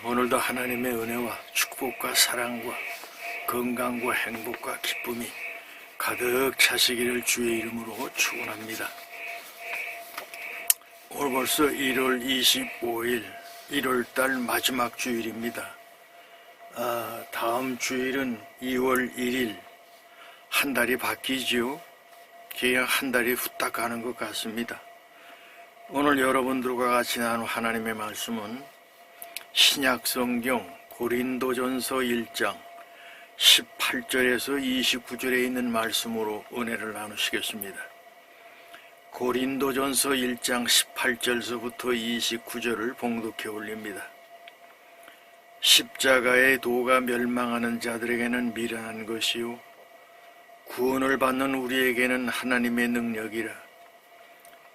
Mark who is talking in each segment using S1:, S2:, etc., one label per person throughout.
S1: 오늘도 하나님의 은혜와 축복과 사랑과 건강과 행복과 기쁨이 가득 차시기를 주의 이름으로 축원합니다. 오늘 벌써 1월 25일 1월달 마지막 주일입니다. 다음 주일은 2월 1일 한 달이 바뀌지요. 그냥 한 달이 후딱 가는 것 같습니다. 오늘 여러분들과 같이 나눈 하나님의 말씀은 신약성경 고린도전서 1장 18절에서 29절에 있는 말씀으로 은혜를 나누시겠습니다. 고린도전서 1장 18절서부터 29절을 봉독해 올립니다. 십자가의 도가 멸망하는 자들에게는 미련한 것이요 구원을 받는 우리에게는 하나님의 능력이라.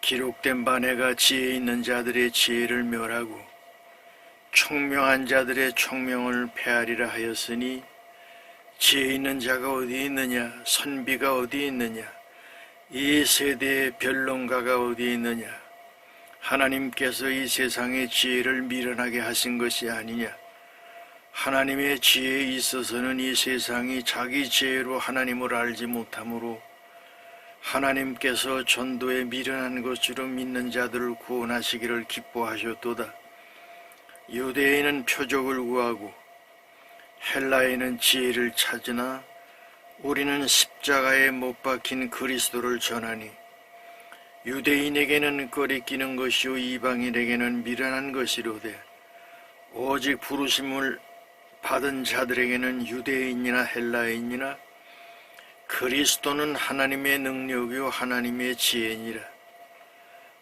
S1: 기록된 바 내가 지혜 있는 자들의 지혜를 멸하고 총명한 자들의 총명을 폐하리라 하였으니 지혜 있는 자가 어디 있느냐, 선비가 어디 있느냐, 이 세대의 변론가가 어디 있느냐. 하나님께서 이 세상의 지혜를 미련하게 하신 것이 아니냐. 하나님의 지혜에 있어서는 이 세상이 자기 지혜로 하나님을 알지 못하므로 하나님께서 전도에 미련한 것으로 믿는 자들을 구원하시기를 기뻐하셨도다. 유대인은 표적을 구하고 헬라인은 지혜를 찾으나 우리는 십자가에 못 박힌 그리스도를 전하니 유대인에게는 거리끼는 것이요 이방인에게는 미련한 것이로되 오직 부르심을 받은 자들에게는 유대인이나 헬라인이나 그리스도는 하나님의 능력이요 하나님의 지혜니라.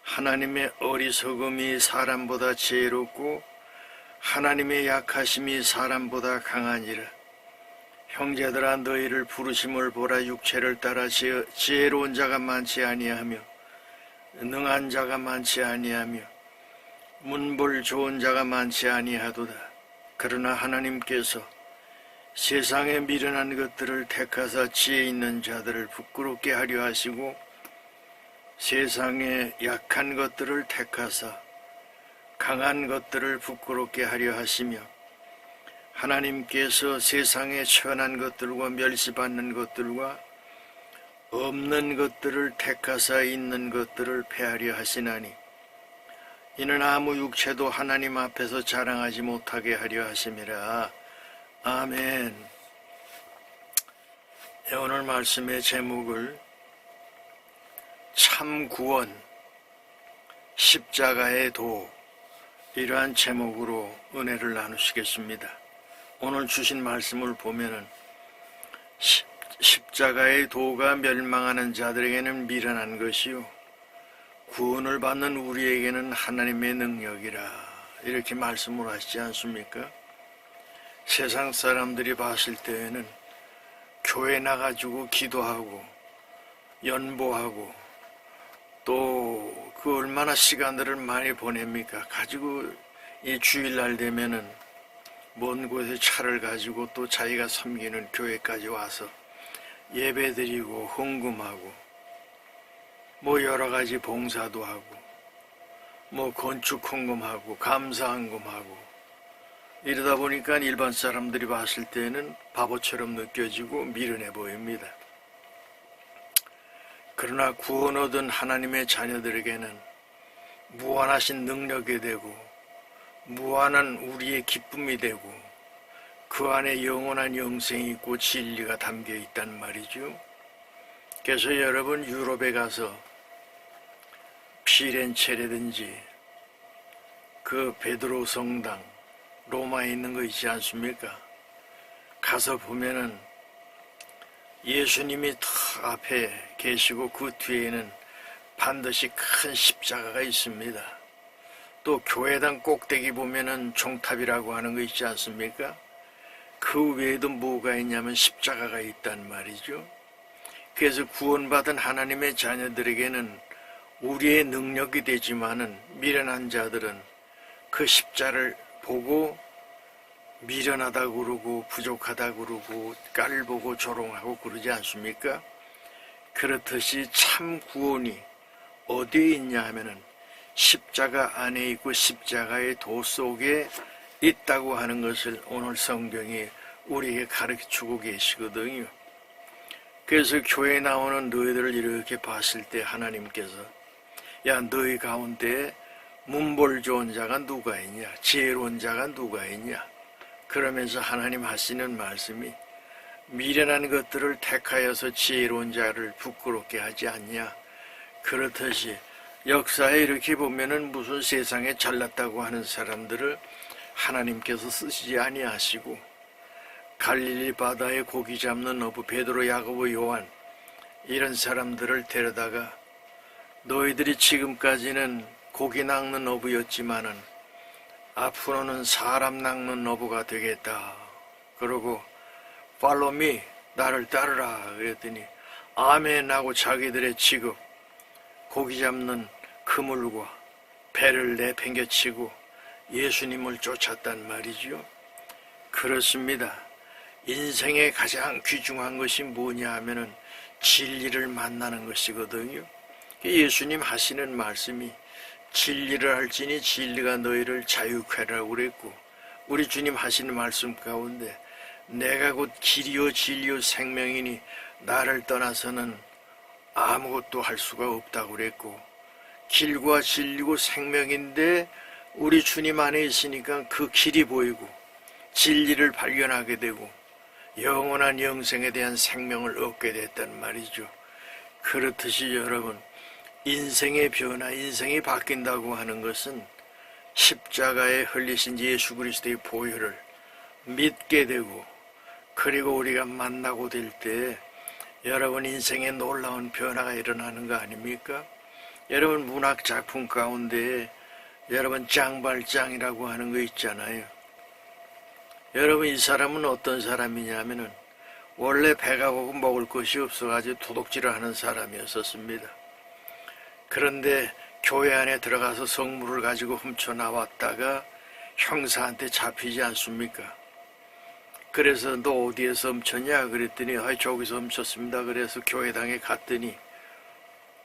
S1: 하나님의 어리석음이 사람보다 지혜롭고 하나님의 약하심이 사람보다 강하니라. 형제들아 너희를 부르심을 보라. 육체를 따라 지혜로운 자가 많지 아니하며 능한 자가 많지 아니하며 문볼 좋은 자가 많지 아니하도다. 그러나 하나님께서 세상에 미련한 것들을 택하사 지혜 있는 자들을 부끄럽게 하려 하시고 세상에 약한 것들을 택하사 강한 것들을 부끄럽게 하려 하시며 하나님께서 세상에 천한 것들과 멸시받는 것들과 없는 것들을 택하사 있는 것들을 폐하려 하시나니 이는 아무 육체도 하나님 앞에서 자랑하지 못하게 하려 하심이라. 아멘. 오늘 말씀의 제목을 참 구원, 십자가의 도, 이러한 제목으로 은혜를 나누시겠습니다. 오늘 주신 말씀을 보면은 십자가의 도가 멸망하는 자들에게는 미련한 것이요 구원을 받는 우리에게는 하나님의 능력이라. 이렇게 말씀을 하시지 않습니까? 세상 사람들이 봤을 때에는 교회 나가지고 기도하고 연보하고 또 그 얼마나 시간들을 많이 보냅니까? 가지고 이 주일날 되면은 먼 곳에 차를 가지고 또 자기가 섬기는 교회까지 와서 예배드리고 헌금하고 뭐 여러 가지 봉사도 하고 뭐 건축 헌금하고 감사 헌금하고 이러다 보니까 일반 사람들이 봤을 때는 바보처럼 느껴지고 미련해 보입니다. 그러나 구원 얻은 하나님의 자녀들에게는 무한하신 능력이 되고 무한한 우리의 기쁨이 되고 그 안에 영원한 영생이 있고 진리가 담겨 있단 말이죠. 그래서 여러분 유럽에 가서 피렌체라든지 그 베드로 성당 로마에 있는 거 있지 않습니까? 가서 보면은 예수님이 탁 앞에 계시고 그 뒤에는 반드시 큰 십자가가 있습니다. 또 교회당 꼭대기 보면은 종탑이라고 하는 거 있지 않습니까? 그 외에도 뭐가 있냐면 십자가가 있단 말이죠. 그래서 구원받은 하나님의 자녀들에게는 우리의 능력이 되지만은 미련한 자들은 그 십자를 보고 미련하다 그러고 부족하다 그러고 깔보고 조롱하고 그러지 않습니까? 그렇듯이 참 구원이 어디에 있냐 하면은 십자가 안에 있고 십자가의 도 속에 있다고 하는 것을 오늘 성경이 우리에게 가르쳐주고 계시거든요. 그래서 교회에 나오는 너희들을 이렇게 봤을 때 하나님께서 야, 너희 가운데 문벌 좋은 자가 누가 있냐? 지혜로운 자가 누가 있냐? 그러면서 하나님 하시는 말씀이 미련한 것들을 택하여서 지혜로운 자를 부끄럽게 하지 않냐? 그렇듯이 역사에 이렇게 보면은 무슨 세상에 잘났다고 하는 사람들을 하나님께서 쓰시지 아니하시고 갈릴리 바다에 고기 잡는 어부 베드로, 야고보, 요한 이런 사람들을 데려다가 너희들이 지금까지는 고기 낚는 어부였지만은 앞으로는 사람 낚는 어부가 되겠다. 그러고 Follow me, 나를 따르라 그랬더니 아멘 하고 자기들의 직업 고기 잡는 그물과 배를 내팽개치고 예수님을 쫓았단 말이죠. 그렇습니다. 인생의 가장 귀중한 것이 뭐냐 하면은 진리를 만나는 것이거든요. 예수님 하시는 말씀이 진리를 알지니 진리가 너희를 자유케 하라고 그랬고, 우리 주님 하시는 말씀 가운데 내가 곧 길이요 진리요 생명이니 나를 떠나서는 아무것도 할 수가 없다고 그랬고, 길과 진리고 생명인데 우리 주님 안에 있으니까 그 길이 보이고 진리를 발견하게 되고 영원한 영생에 대한 생명을 얻게 됐단 말이죠. 그렇듯이 여러분, 인생의 변화, 인생이 바뀐다고 하는 것은 십자가에 흘리신 예수 그리스도의 보혈을 믿게 되고, 그리고 우리가 만나고 될 때 여러분 인생에 놀라운 변화가 일어나는 거 아닙니까? 여러분 문학 작품 가운데 여러분 장발장이라고 하는 거 있잖아요. 여러분 이 사람은 어떤 사람이냐면은 원래 배가 고고 먹을 것이 없어가지고 도둑질을 하는 사람이었었습니다. 그런데 교회 안에 들어가서 성물을 가지고 훔쳐 나왔다가 형사한테 잡히지 않습니까? 그래서 너 어디에서 훔쳤냐 그랬더니 저기서 훔쳤습니다. 그래서 교회당에 갔더니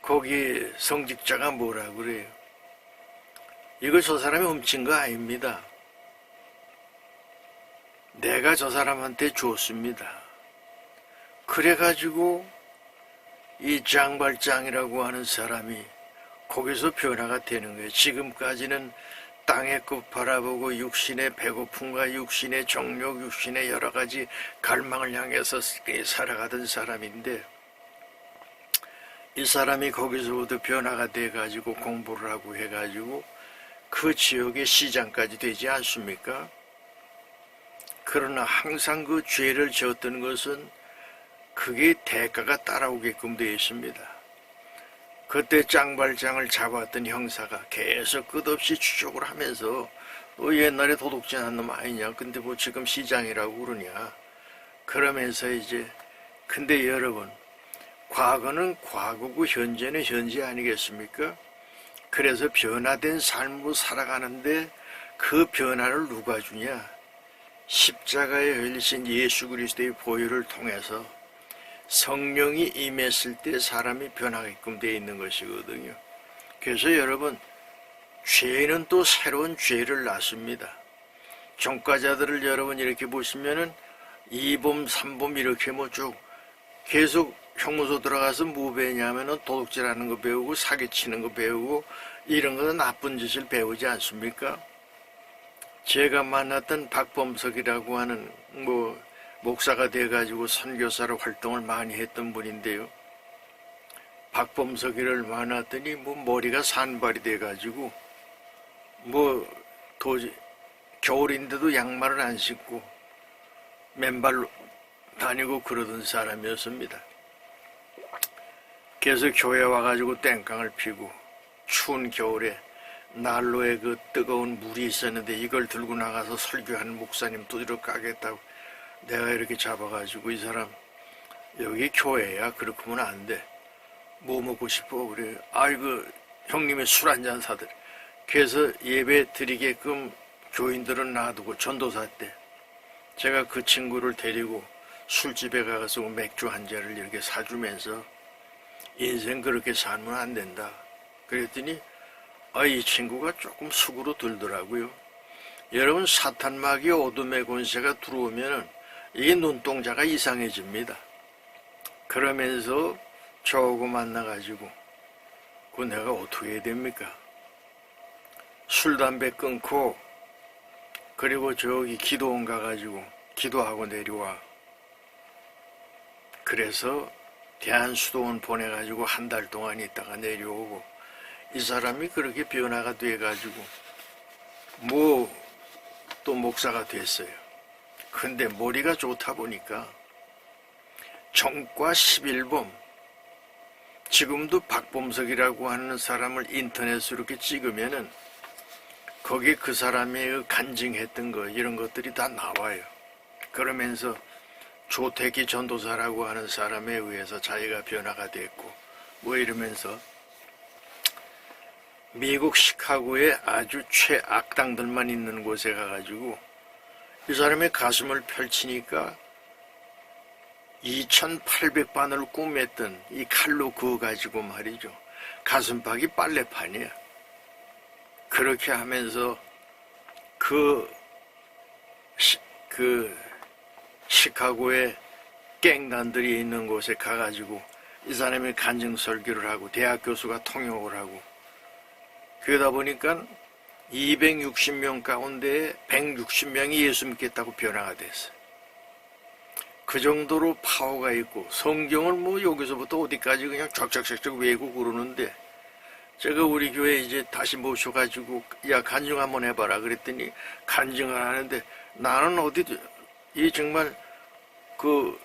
S1: 거기 성직자가 뭐라 그래요? 이거 저 사람이 훔친 거 아닙니다. 내가 저 사람한테 줬습니다. 그래가지고 이 장발장이라고 하는 사람이 거기서 변화가 되는 거예요. 지금까지는 땅의 끝 바라보고 육신의 배고픔과 육신의 정욕, 육신의 여러 가지 갈망을 향해서 살아가던 사람인데, 이 사람이 거기서부터 변화가 돼가지고 공부를 하고 해가지고 그 지역의 시장까지 되지 않습니까? 그러나 항상 그 죄를 지었던 것은 그게 대가가 따라오게끔 되어 있습니다. 그때 장발장을 잡았던 형사가 계속 끝없이 추적을 하면서 너 옛날에 도둑질 한 놈 아니냐? 근데 뭐 지금 시장이라고 그러냐? 그러면서 이제, 근데 여러분, 과거는 과거고 현재는 현재 아니겠습니까? 그래서 변화된 삶으로 살아가는데 그 변화를 누가 주냐? 십자가에 흘리신 예수 그리스도의 보혈을 통해서 성령이 임했을 때 사람이 변하게끔 되어 있는 것이거든요. 그래서 여러분, 죄는 또 새로운 죄를 낳습니다. 종과자들을 여러분 이렇게 보시면은 2범, 3범 이렇게 뭐 쭉 계속 형무소 들어가서 뭐 배우냐면은 도둑질하는 거 배우고 사기치는 거 배우고 이런 거는 나쁜 짓을 배우지 않습니까? 제가 만났던 박범석이라고 하는 목사가 돼가지고 선교사로 활동을 많이 했던 분인데요. 박범석이를 만났더니 머리가 산발이 돼가지고 도저히 겨울인데도 양말을 안 신고 맨발로 다니고 그러던 사람이었습니다. 그래서 교회 와가지고 땡깡을 피고 추운 겨울에 난로에 그 뜨거운 물이 있었는데 이걸 들고 나가서 설교하는 목사님 두드려 까겠다고 내가 이렇게 잡아가지고, 이 사람 여기 교회야, 그렇게 하면 안 돼, 뭐 먹고 싶어 그래. 아이고 형님이 술 한잔 사들. 그래서 예배 드리게끔 교인들은 놔두고 전도사 때 제가 그 친구를 데리고 술집에 가서 맥주 한 잔을 이렇게 사주면서 인생 그렇게 살면 안 된다 그랬더니 이 친구가 조금 숙으로 들더라고요. 여러분, 사탄마귀 어둠의 권세가 들어오면 이게 눈동자가 이상해집니다. 그러면서 저하고 만나가지고 그 내가 어떻게 해야 됩니까? 술, 담배 끊고 그리고 저기 기도원 가가지고 기도하고 내려와. 그래서 대한수도원 보내가지고 한 달 동안 있다가 내려오고 이 사람이 그렇게 변화가 돼가지고 뭐 또 목사가 됐어요. 근데 머리가 좋다 보니까 정과 11범, 지금도 박범석이라고 하는 사람을 인터넷으로 이렇게 찍으면은 거기에 그 사람이 간증했던 거 이런 것들이 다 나와요. 그러면서 조태기 전도사라고 하는 사람에 의해서 자기가 변화가 됐고 뭐 이러면서 미국 시카고에 아주 최악당들만 있는 곳에 가가지고 이 사람의 가슴을 펼치니까 2800반을 꾸몄던 이 칼로 그어가지고 말이죠. 가슴팍이 빨래판이야. 그렇게 하면서 그 시카고에 갱단들이 있는 곳에 가가지고 이 사람이 간증 설교를 하고 대학 교수가 통역을 하고 그러다 보니까 260명 가운데 160명이 예수 믿겠다고 변화가 됐어요. 그 정도로 파워가 있고 성경을 뭐 여기서부터 어디까지 그냥 쫙쫙쫙쫙 외우고 그러는데 제가 우리 교회 이제 다시 모셔가지고 야 간증 한번 해봐라 그랬더니 간증을 하는데 나는 어디 이 정말 그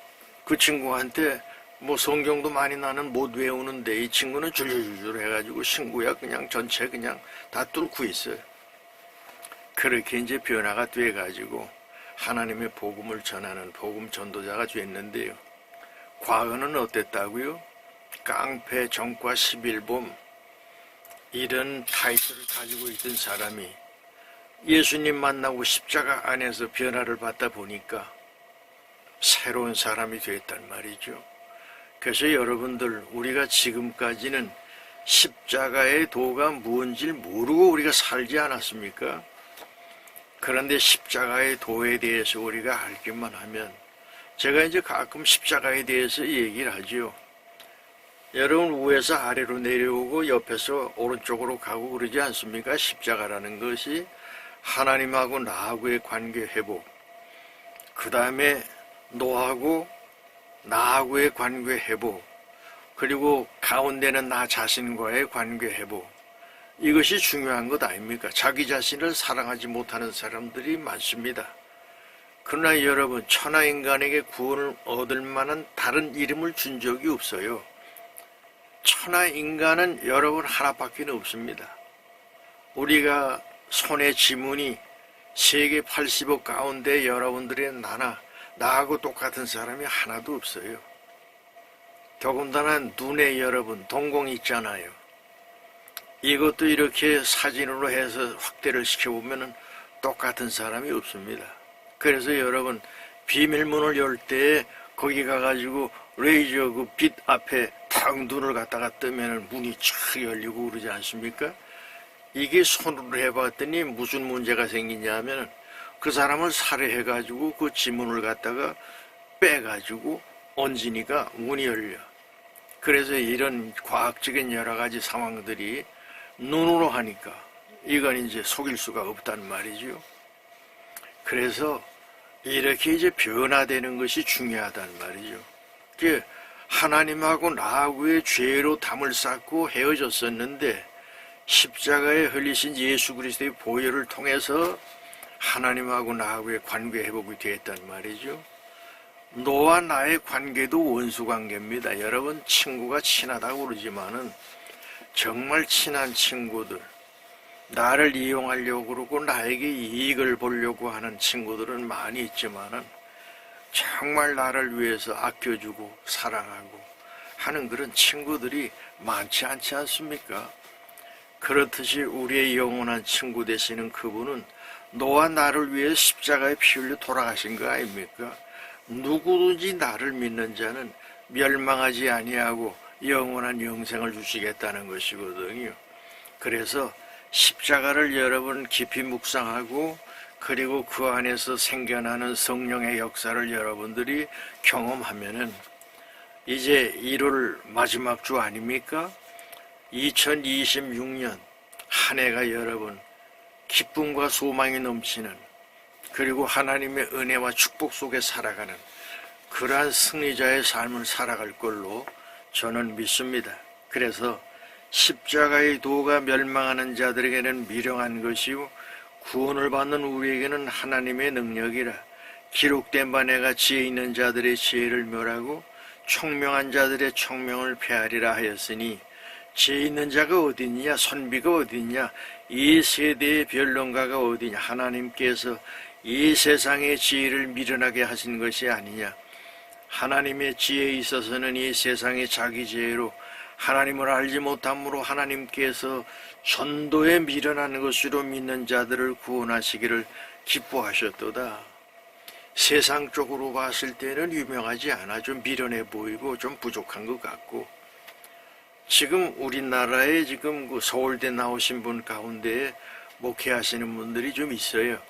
S1: 친구한테 뭐 성경도 많이 나는 못 외우는데 이 친구는 줄줄줄 해가지고 신구약 그냥 전체 그냥 다 뚫고 있어요. 그렇게 이제 변화가 돼가지고 하나님의 복음을 전하는 복음 전도자가 됐는데요. 과거는 어땠다고요? 깡패, 정과 11범 이런 타이틀을 가지고 있던 사람이 예수님 만나고 십자가 안에서 변화를 받다 보니까 새로운 사람이 됐단 말이죠. 그래서 여러분들 우리가 지금까지는 십자가의 도가 무엇인지 모르고 우리가 살지 않았습니까? 그런데 십자가의 도에 대해서 우리가 알기만 하면 제가 이제 가끔 십자가에 대해서 얘기를 하죠. 여러분 위에서 아래로 내려오고 옆에서 오른쪽으로 가고 그러지 않습니까? 십자가라는 것이 하나님하고 나하고의 관계 회복, 그 다음에 너하고 나하고의 관계 회복, 그리고 가운데는 나 자신과의 관계 회복, 이것이 중요한 것 아닙니까? 자기 자신을 사랑하지 못하는 사람들이 많습니다. 그러나 여러분, 천하인간에게 구원을 얻을 만한 다른 이름을 준 적이 없어요. 천하인간은 여러분 하나밖에 없습니다. 우리가 손에 지문이 세계 80억 가운데 여러분들의 나하고 똑같은 사람이 하나도 없어요. 더군다나 눈에 여러분 동공 있잖아요. 이것도 이렇게 사진으로 해서 확대를 시켜보면 똑같은 사람이 없습니다. 그래서 여러분 비밀문을 열 때 거기 가가지고 레이저 그 빛 앞에 탁 눈을 갖다가 뜨면 문이 쫙 열리고 그러지 않습니까? 이게 손으로 해봤더니 무슨 문제가 생기냐면 그 사람을 살해해가지고 그 지문을 갖다가 빼가지고 얹으니까 문이 열려. 그래서 이런 과학적인 여러 가지 상황들이 눈으로 하니까 이건 이제 속일 수가 없단 말이죠. 그래서 이렇게 이제 변화되는 것이 중요하단 말이죠. 그 하나님하고 나하고의 죄로 담을 쌓고 헤어졌었는데 십자가에 흘리신 예수 그리스도의 보혈을 통해서 하나님하고 나하고의 관계 회복이 되었단 말이죠. 너와 나의 관계도 원수 관계입니다. 여러분 친구가 친하다고 그러지만은 정말 친한 친구들, 나를 이용하려고 그러고 나에게 이익을 보려고 하는 친구들은 많이 있지만은 정말 나를 위해서 아껴주고 사랑하고 하는 그런 친구들이 많지 않지 않습니까? 그렇듯이 우리의 영원한 친구 되시는 그분은 너와 나를 위해 십자가에 피 흘려 돌아가신 거 아닙니까? 누구든지 나를 믿는 자는 멸망하지 아니하고 영원한 영생을 주시겠다는 것이거든요. 그래서 십자가를 여러분 깊이 묵상하고 그리고 그 안에서 생겨나는 성령의 역사를 여러분들이 경험하면은 이제 1월 마지막 주 아닙니까? 2026년 한 해가 여러분 기쁨과 소망이 넘치는, 그리고 하나님의 은혜와 축복 속에 살아가는 그러한 승리자의 삶을 살아갈 걸로 저는 믿습니다. 그래서 십자가의 도가 멸망하는 자들에게는 미련한 것이요 구원을 받는 우리에게는 하나님의 능력이라. 기록된 바 내가 지혜 있는 자들의 지혜를 멸하고 총명한 자들의 총명을 폐하리라 하였으니, 지혜 있는 자가 어디 있냐, 선비가 어디 있냐, 이 세대의 변론가가 어디 있냐. 하나님께서 이 세상의 지혜를 미련하게 하신 것이 아니냐. 하나님의 지혜에 있어서는 이 세상의 자기 지혜로 하나님을 알지 못함으로 하나님께서 전도에 미련한 것으로 믿는 자들을 구원하시기를 기뻐하셨도다. 세상적으로 봤을 때는 유명하지 않아 좀 미련해 보이고 좀 부족한 것 같고, 지금 우리나라에 지금 그 서울대 나오신 분 가운데 목회하시는 분들이 좀 있어요.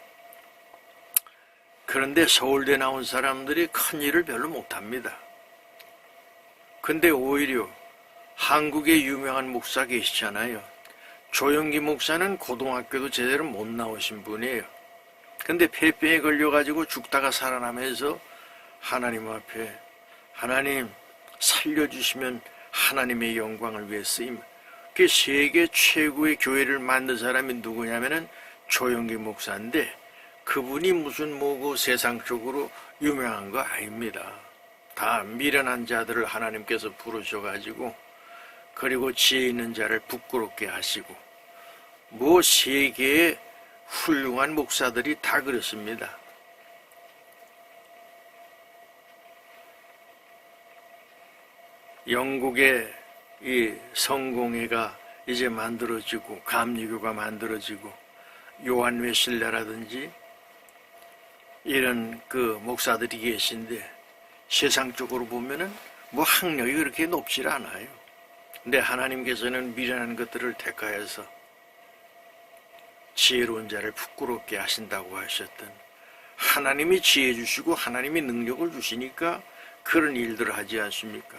S1: 그런데 서울대 나온 사람들이 큰 일을 별로 못합니다. 근데 오히려 한국에 유명한 목사 계시잖아요. 조영기 목사는 고등학교도 제대로 못 나오신 분이에요. 근데 폐병에 걸려가지고 죽다가 살아나면서 하나님 앞에, 하나님 살려주시면 하나님의 영광을 위해 쓰임. 그 세계 최고의 교회를 만든 사람이 누구냐면은 조영기 목사인데, 그분이 무슨 뭐고 세상적으로 유명한 거 아닙니다. 다 미련한 자들을 하나님께서 부르셔가지고, 그리고 지혜 있는 자를 부끄럽게 하시고, 뭐 세계의 훌륭한 목사들이 다 그렇습니다. 영국의 이 성공회가 이제 만들어지고, 감리교가 만들어지고, 요한 웨슬레라든지 이런 그 목사들이 계신데, 세상적으로 보면은 뭐 학력이 그렇게 높질 않아요. 근데 하나님께서는 미련한 것들을 택하여서 지혜로운 자를 부끄럽게 하신다고 하셨던, 하나님이 지혜 주시고 하나님이 능력을 주시니까 그런 일들을 하지 않습니까?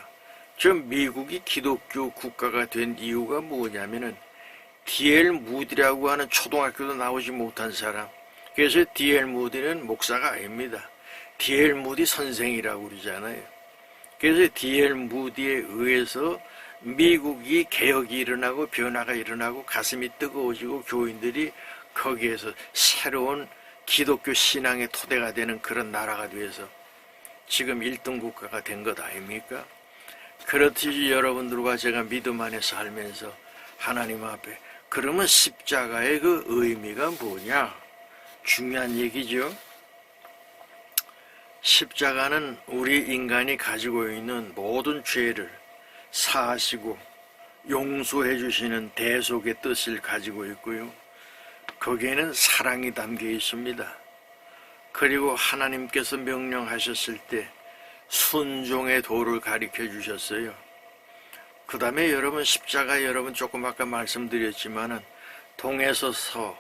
S1: 저 미국이 기독교 국가가 된 이유가 뭐냐면은 D.L. 무디라고 하는 초등학교도 나오지 못한 사람, 그래서 D.L. 무디는 목사가 아닙니다. D.L. 무디 선생이라고 그러잖아요. 그래서 D.L. 무디에 의해서 미국이 개혁이 일어나고 변화가 일어나고 가슴이 뜨거워지고 교인들이 거기에서 새로운 기독교 신앙의 토대가 되는 그런 나라가 돼서 지금 1등 국가가 된 것 아닙니까? 그렇듯이 여러분들과 제가 믿음 안에 살면서 하나님 앞에, 그러면 십자가의 그 의미가 뭐냐? 중요한 얘기죠. 십자가는 우리 인간이 가지고 있는 모든 죄를 사하시고 용서해 주시는 대속의 뜻을 가지고 있고요. 거기에는 사랑이 담겨 있습니다. 그리고 하나님께서 명령하셨을 때 순종의 도를 가르쳐 주셨어요. 그 다음에 여러분 십자가, 여러분 조금 아까 말씀드렸지만은 동에서 서,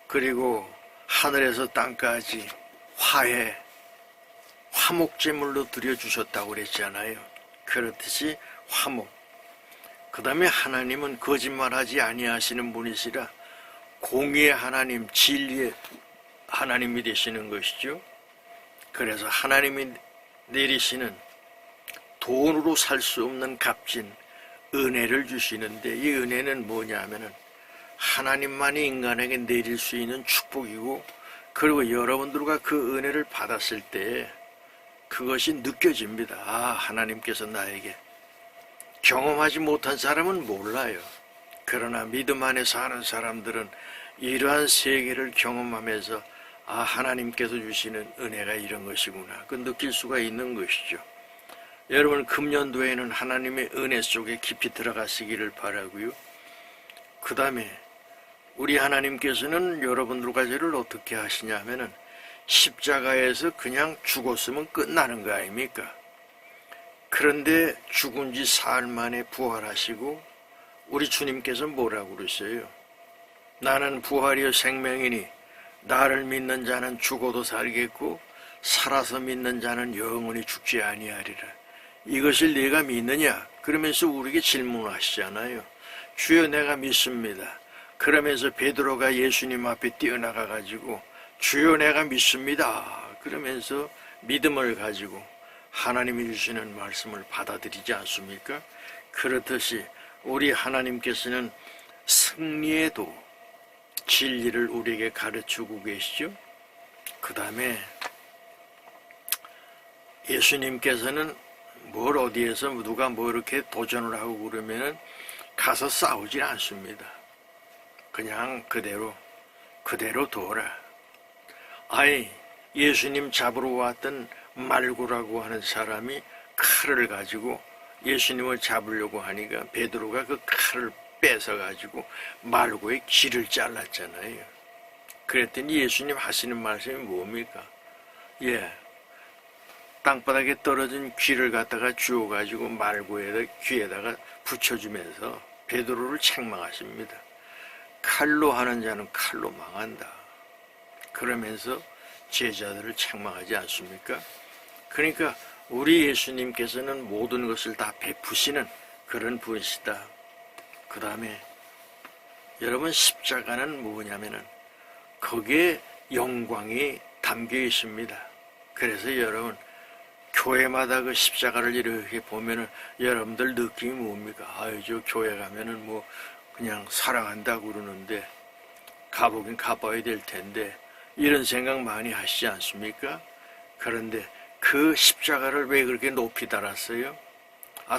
S1: 그리고 하늘에서 땅까지 화해, 화목제물로 드려주셨다고 그랬잖아요. 그렇듯이 화목. 그 다음에 하나님은 거짓말하지 아니하시는 분이시라 공의의 하나님, 진리의 하나님이 되시는 것이죠. 그래서 하나님이 내리시는 돈으로 살 수 없는 값진 은혜를 주시는데, 이 은혜는 뭐냐 하면은 하나님만이 인간에게 내릴 수 있는 축복이고, 그리고 여러분들과 그 은혜를 받았을 때 그것이 느껴집니다. 아, 하나님께서 나에게, 경험하지 못한 사람은 몰라요. 그러나 믿음 안에 사는 사람들은 이러한 세계를 경험하면서 아, 하나님께서 주시는 은혜가 이런 것이구나, 그 느낄 수가 있는 것이죠. 여러분 금년도에는 하나님의 은혜 속에 깊이 들어가시기를 바라고요. 그 다음에 우리 하나님께서는 여러분들과 저를 어떻게 하시냐 하면은 십자가에서 그냥 죽었으면 끝나는 거 아닙니까? 그런데 죽은 지 사흘 만에 부활하시고, 우리 주님께서 뭐라고 그러세요? 나는 부활이요 생명이니 나를 믿는 자는 죽어도 살겠고 살아서 믿는 자는 영원히 죽지 아니하리라. 이것을 네가 믿느냐? 그러면서 우리에게 질문하시잖아요. 주여 내가 믿습니다. 그러면서 베드로가 예수님 앞에 뛰어나가 가지고 주여 내가 믿습니다. 그러면서 믿음을 가지고 하나님이 주시는 말씀을 받아들이지 않습니까? 그렇듯이 우리 하나님께서는 승리의 도, 진리를 우리에게 가르치고 계시죠. 그 다음에 예수님께서는 뭘 어디에서 누가 뭐 이렇게 도전을 하고 그러면은 가서 싸우질 않습니다. 그냥 그대로 둬라. 아이, 예수님 잡으러 왔던 말고라고 하는 사람이 칼을 가지고 예수님을 잡으려고 하니까 베드로가 그 칼을 뺏어가지고 말고의 귀를 잘랐잖아요. 그랬더니 예수님 하시는 말씀이 뭡니까? 땅바닥에 떨어진 귀를 갖다가 주워가지고 말고에다 귀에다가 붙여주면서 베드로를 책망하십니다. 칼로 하는 자는 칼로 망한다. 그러면서 제자들을 책망하지 않습니까? 그러니까 우리 예수님께서는 모든 것을 다 베푸시는 그런 분이시다. 그 다음에 여러분 십자가는 뭐냐면은 거기에 영광이 담겨 있습니다. 그래서 여러분 교회마다 그 십자가를 이렇게 보면은 여러분들 느낌이 뭡니까? 아유, 저 교회 가면은 뭐 그냥 사랑한다고 그러는데 가보긴 가봐야 될 텐데 이런 생각 많이 하시지 않습니까? 그런데 그 십자가를 왜 그렇게 높이 달았어요?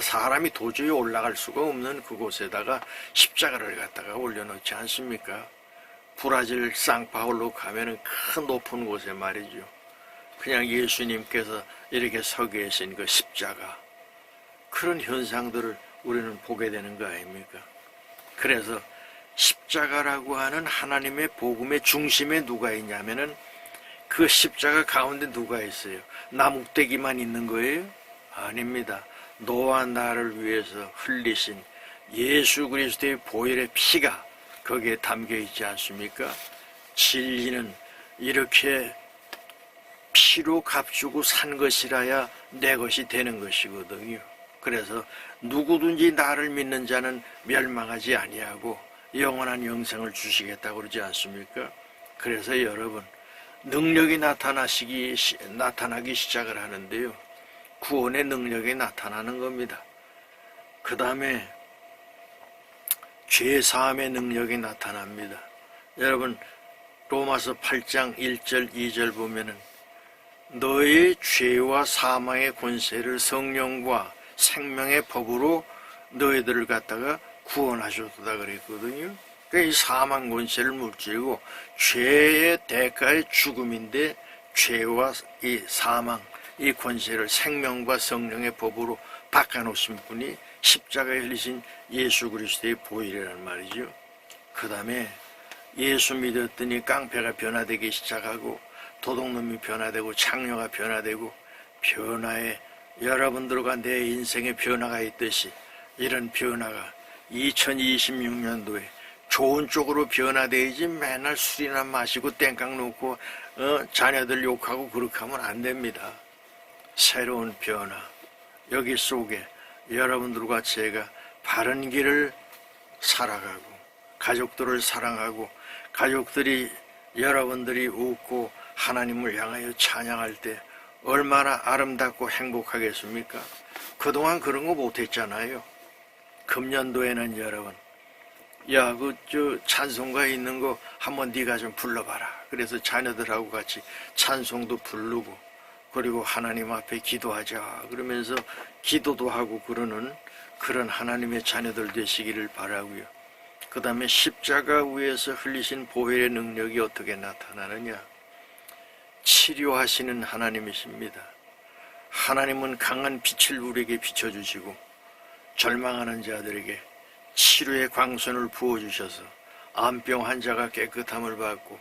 S1: 사람이 도저히 올라갈 수가 없는 그곳에다가 십자가를 갖다가 올려놓지 않습니까? 브라질 상파울로 가면은 큰 높은 곳에 말이죠. 그냥 예수님께서 이렇게 서 계신 그 십자가, 그런 현상들을 우리는 보게 되는 거 아닙니까? 그래서 십자가라고 하는 하나님의 복음의 중심에 누가 있냐면은 그 십자가 가운데 누가 있어요? 나뭇대기만 있는 거예요? 아닙니다. 너와 나를 위해서 흘리신 예수 그리스도의 보혈의 피가 거기에 담겨 있지 않습니까? 진리는 이렇게 피로 값주고 산 것이라야 내 것이 되는 것이거든요. 그래서 누구든지 나를 믿는 자는 멸망하지 아니하고 영원한 영생을 주시겠다고 그러지 않습니까? 그래서 여러분 능력이 나타나기 시작을 하는데요. 구원의 능력이 나타나는 겁니다. 그 다음에 죄사함의 능력이 나타납니다. 여러분 로마서 8장 1절 2절 보면은 너의 죄와 사망의 권세를 성령과 생명의 법으로 너희들을 갖다가 구원하셨다 그랬거든요. 그러니까 이 사망 권세를 물질고 죄의 대가의 죽음인데 죄와 이 사망, 이 권세를 생명과 성령의 법으로 바꿔놓으신 분이 십자가에 흘리신 예수 그리스도의 보혈이라는 말이죠. 그 다음에 예수 믿었더니 깡패가 변화되기 시작하고 도둑놈이 변화되고 창녀가 변화되고 변화에 여러분들과 내 인생에 변화가 있듯이 이런 변화가 2026년도에 좋은 쪽으로 변화되지 맨날 술이나 마시고 땡깡 놓고 자녀들 욕하고 그렇게 하면 안 됩니다. 새로운 변화, 여기 속에 여러분들과 제가 바른 길을 살아가고 가족들을 사랑하고 가족들이 여러분들이 웃고 하나님을 향하여 찬양할 때 얼마나 아름답고 행복하겠습니까? 그동안 그런 거 못했잖아요. 금년도에는 여러분 찬송가 있는 거 한번 네가 좀 불러봐라. 그래서 자녀들하고 같이 찬송도 부르고 그리고 하나님 앞에 기도하자 그러면서 기도도 하고 그러는 그런 하나님의 자녀들 되시기를 바라고요. 그 다음에 십자가 위에서 흘리신 보혈의 능력이 어떻게 나타나느냐? 치료하시는 하나님이십니다. 하나님은 강한 빛을 우리에게 비춰주시고 절망하는 자들에게 치료의 광선을 부어주셔서 암병 환자가 깨끗함을 받고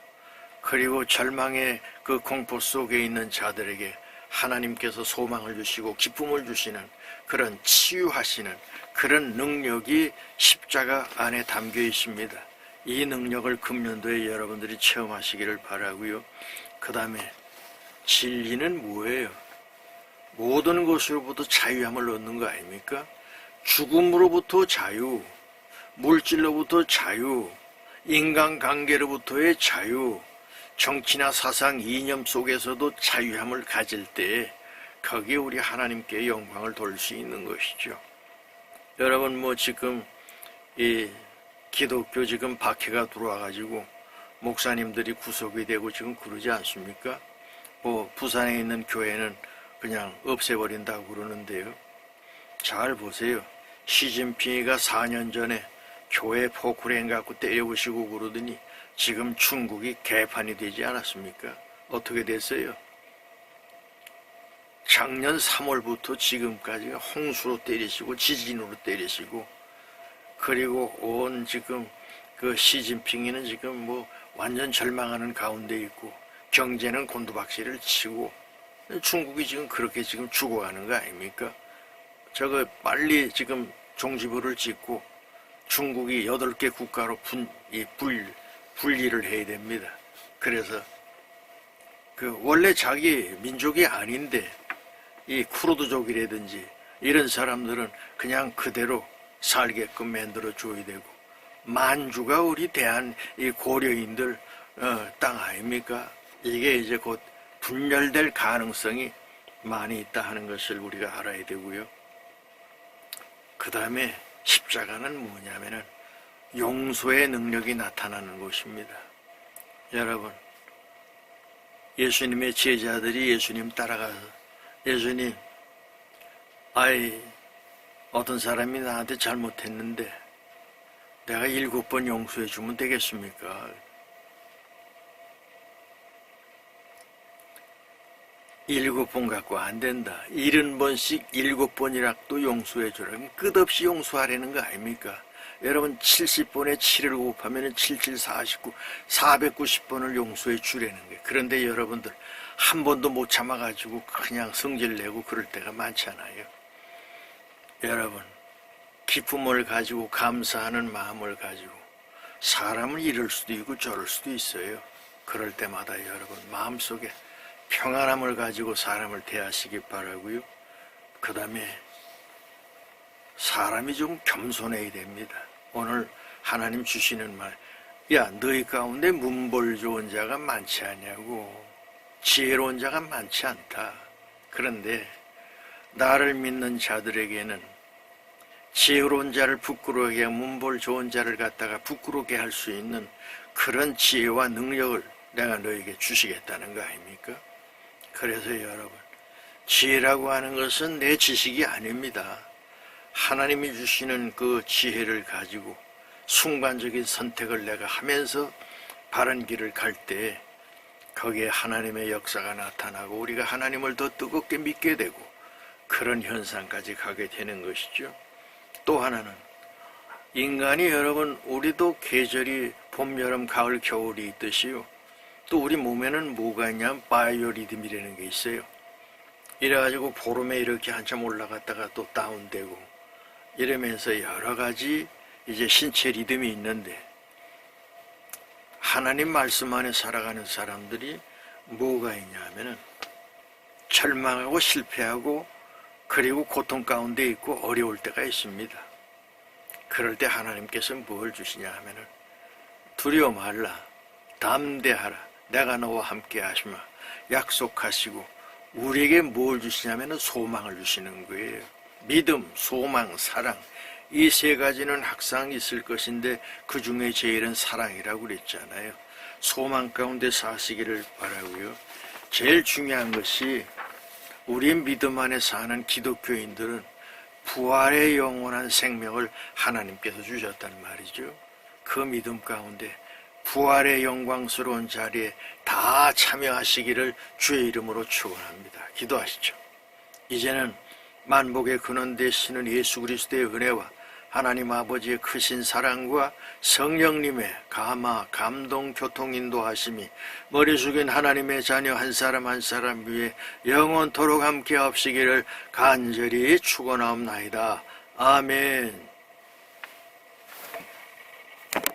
S1: 그리고 절망의 그 공포 속에 있는 자들에게 하나님께서 소망을 주시고 기쁨을 주시는 그런 치유하시는 그런 능력이 십자가 안에 담겨 있습니다. 이 능력을 금년도에 여러분들이 체험하시기를 바라고요. 그 다음에 진리는 뭐예요? 모든 것으로부터 자유함을 얻는 거 아닙니까? 죽음으로부터 자유, 물질로부터 자유, 인간관계로부터의 자유, 정치나 사상, 이념 속에서도 자유함을 가질 때 거기에 우리 하나님께 영광을 돌릴 수 있는 것이죠. 여러분 지금 이 기독교 지금 박해가 들어와가지고 목사님들이 구속이 되고 지금 그러지 않습니까? 부산에 있는 교회는 그냥 없애버린다고 그러는데요. 잘 보세요. 시진핑이가 4년 전에 교회 포크레인 갖고 때려부시고 그러더니 지금 중국이 개판이 되지 않았습니까? 어떻게 됐어요? 작년 3월부터 지금까지 홍수로 때리시고 지진으로 때리시고, 그리고 온 지금 그 시진핑이는 지금 완전 절망하는 가운데 있고 경제는 곤두박질을 치고 중국이 지금 그렇게 지금 죽어가는 거 아닙니까? 저거 빨리 지금 종지부를 찍고 중국이 8개 국가로 분리를 해야 됩니다. 그래서 원래 자기 민족이 아닌데 이 쿠르드족이라든지 이런 사람들은 그냥 그대로 살게끔 만들어 줘야 되고, 만주가 우리 대한 이 고려인들 땅 아닙니까? 이게 이제 곧 분열될 가능성이 많이 있다 하는 것을 우리가 알아야 되고요. 그 다음에 십자가는 뭐냐면은 용서의 능력이 나타나는 것입니다. 여러분, 예수님의 제자들이 예수님 따라가서 예수님, 어떤 사람이 나한테 잘못했는데 내가 7번 용서해 주면 되겠습니까? 7번 갖고 안 된다. 70번씩 7번이라도 용서해 주라. 끝없이 용서하라는 거 아닙니까? 여러분 70번에 7을 곱하면 77, 49, 490번을 용서해 주라는 거예요. 그런데 여러분들 한 번도 못 참아가지고 그냥 성질 내고 그럴 때가 많잖아요. 여러분, 기쁨을 가지고 감사하는 마음을 가지고 사람을 이럴 수도 있고 저럴 수도 있어요. 그럴 때마다 여러분 마음속에 평안함을 가지고 사람을 대하시기 바라고요. 그 다음에 사람이 좀 겸손해야 됩니다. 오늘 하나님 주시는 말, 야 너희 가운데 문벌 좋은 자가 많지 않냐고. 지혜로운 자가 많지 않다. 그런데 나를 믿는 자들에게는 지혜로운 자를 부끄러워하게 하고 문벌 좋은 자를 갖다가 부끄럽게 할 수 있는 그런 지혜와 능력을 내가 너에게 주시겠다는 거 아닙니까? 그래서 여러분, 지혜라고 하는 것은 내 지식이 아닙니다. 하나님이 주시는 그 지혜를 가지고 순간적인 선택을 내가 하면서 바른 길을 갈 때 거기에 하나님의 역사가 나타나고 우리가 하나님을 더 뜨겁게 믿게 되고 그런 현상까지 가게 되는 것이죠. 또 하나는 인간이 여러분, 우리도 계절이 봄, 여름, 가을, 겨울이 있듯이요. 또 우리 몸에는 뭐가 있냐면 바이오리듬이라는 게 있어요. 이래가지고 보름에 이렇게 한참 올라갔다가 또 다운되고 이러면서 여러 가지 이제 신체 리듬이 있는데, 하나님 말씀 안에 살아가는 사람들이 뭐가 있냐 하면은 절망하고 실패하고 그리고 고통 가운데 있고 어려울 때가 있습니다. 그럴 때 하나님께서 뭘 주시냐 하면은 두려워 말라, 담대하라, 내가 너와 함께 하시마 약속하시고 우리에게 뭘 주시냐면은 소망을 주시는 거예요. 믿음, 소망, 사랑, 이 세 가지는 항상 있을 것인데 그 중에 제일은 사랑이라고 그랬잖아요. 소망 가운데 사시기를 바라고요. 제일 중요한 것이 우리의 믿음 안에 사는 기독교인들은 부활의 영원한 생명을 하나님께서 주셨단 말이죠. 그 믿음 가운데 부활의 영광스러운 자리에 다 참여하시기를 주의 이름으로 축원합니다. 기도하시죠. 이제는 만복의 근원 되시는 예수 그리스도의 은혜와 하나님 아버지의 크신 사랑과 성령님의 감화, 감동, 교통 인도하심이 머리 숙인 하나님의 자녀 한 사람 한 사람 위에 영원토록 함께 하시기를 간절히 축원하옵나이다. 아멘.